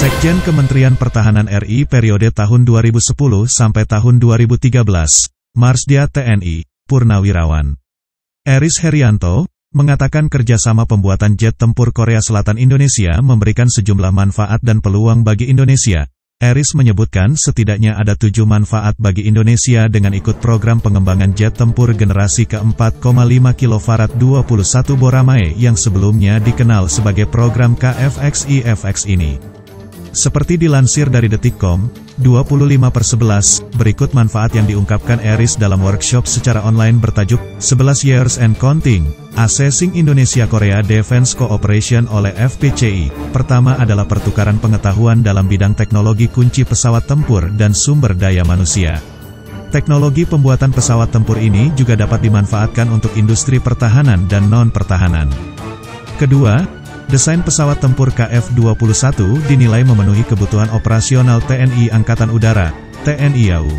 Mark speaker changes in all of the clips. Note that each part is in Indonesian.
Speaker 1: Sekjen Kementerian Pertahanan RI periode tahun 2010 sampai tahun 2013, Marsdia TNI, Purnawirawan Eris Herianto, mengatakan kerjasama pembuatan jet tempur Korea Selatan Indonesia memberikan sejumlah manfaat dan peluang bagi Indonesia. Eris menyebutkan setidaknya ada 7 manfaat bagi Indonesia dengan ikut program pengembangan jet tempur generasi ke-4,5 kV 21 Boramae yang sebelumnya dikenal sebagai program KFXI-FX ini. Seperti dilansir dari Detikcom, 25/11, berikut manfaat yang diungkapkan Eris dalam workshop secara online bertajuk 11 Years and Counting, Assessing Indonesia-Korea Defense Cooperation oleh FPCI. Pertama adalah pertukaran pengetahuan dalam bidang teknologi kunci pesawat tempur dan sumber daya manusia. Teknologi pembuatan pesawat tempur ini juga dapat dimanfaatkan untuk industri pertahanan dan non-pertahanan. Kedua, desain pesawat tempur KF-21 dinilai memenuhi kebutuhan operasional TNI Angkatan Udara, TNI AU.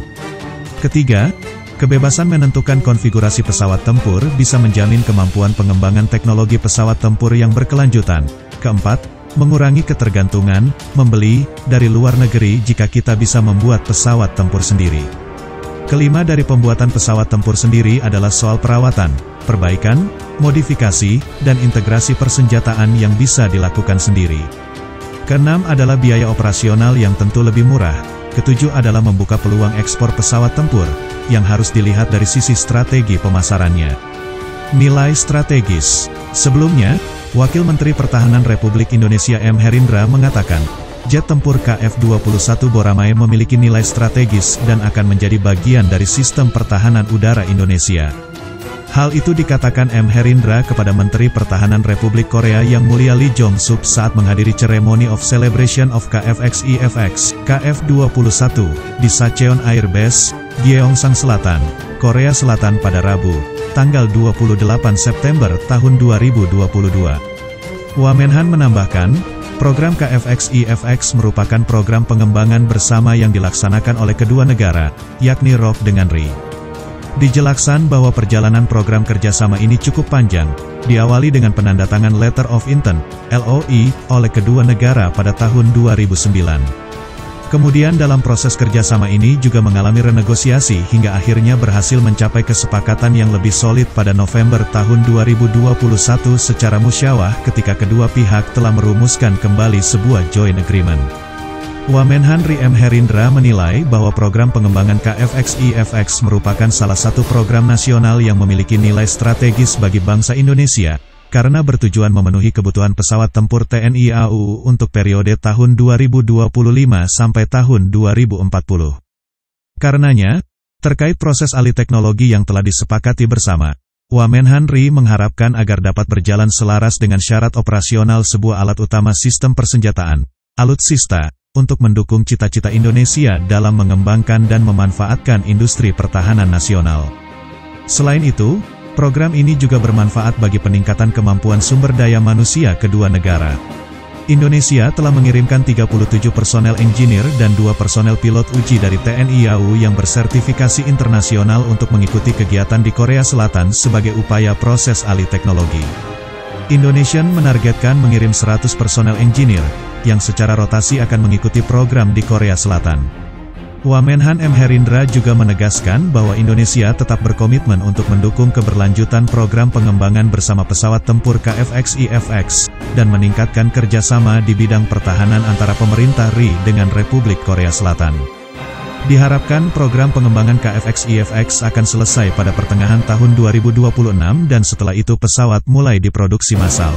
Speaker 1: Ketiga, kebebasan menentukan konfigurasi pesawat tempur bisa menjamin kemampuan pengembangan teknologi pesawat tempur yang berkelanjutan. Keempat, mengurangi ketergantungan, membeli, dari luar negeri jika kita bisa membuat pesawat tempur sendiri. Kelima, dari pembuatan pesawat tempur sendiri adalah soal perawatan, perbaikan, modifikasi, dan integrasi persenjataan yang bisa dilakukan sendiri. Keenam adalah biaya operasional yang tentu lebih murah. Ketujuh adalah membuka peluang ekspor pesawat tempur, yang harus dilihat dari sisi strategi pemasarannya. Nilai strategis. Sebelumnya, Wakil Menteri Pertahanan Republik Indonesia M. Herindra mengatakan, jet tempur KF-21 Boramae memiliki nilai strategis dan akan menjadi bagian dari sistem pertahanan udara Indonesia. Hal itu dikatakan M. Herindra kepada Menteri Pertahanan Republik Korea Yang Mulia Lee Jong-suk saat menghadiri Ceremony of Celebration of KFXI-FX, KF-21, di Sacheon Air Base, Gyeongsang Selatan, Korea Selatan pada Rabu, tanggal 28 September tahun 2022. Wamenhan menambahkan, program KFXI-FX merupakan program pengembangan bersama yang dilaksanakan oleh kedua negara, yakni ROK dengan RI. Dijelaskan bahwa perjalanan program kerjasama ini cukup panjang, diawali dengan penandatangan Letter of Intent, LOI, oleh kedua negara pada tahun 2009. Kemudian dalam proses kerjasama ini juga mengalami renegosiasi hingga akhirnya berhasil mencapai kesepakatan yang lebih solid pada November tahun 2021 secara musyawarah ketika kedua pihak telah merumuskan kembali sebuah joint agreement. Wamenhan Ri M. Herindra menilai bahwa program pengembangan KFXI-FX merupakan salah satu program nasional yang memiliki nilai strategis bagi bangsa Indonesia, karena bertujuan memenuhi kebutuhan pesawat tempur TNI AU untuk periode tahun 2025 sampai tahun 2040. Karenanya, terkait proses alih teknologi yang telah disepakati bersama, Wamenhan Ri mengharapkan agar dapat berjalan selaras dengan syarat operasional sebuah alat utama sistem persenjataan, alutsista, untuk mendukung cita-cita Indonesia dalam mengembangkan dan memanfaatkan industri pertahanan nasional. Selain itu, program ini juga bermanfaat bagi peningkatan kemampuan sumber daya manusia kedua negara. Indonesia telah mengirimkan 37 personel engineer dan 2 personel pilot uji dari TNI AU yang bersertifikasi internasional untuk mengikuti kegiatan di Korea Selatan sebagai upaya proses alih teknologi. Indonesia menargetkan mengirim 100 personel engineer, yang secara rotasi akan mengikuti program di Korea Selatan. Wamenhan M. Herindra juga menegaskan bahwa Indonesia tetap berkomitmen untuk mendukung keberlanjutan program pengembangan bersama pesawat tempur KFXI-FX, dan meningkatkan kerjasama di bidang pertahanan antara pemerintah RI dengan Republik Korea Selatan. Diharapkan program pengembangan KFXI-FX akan selesai pada pertengahan tahun 2026 dan setelah itu pesawat mulai diproduksi massal.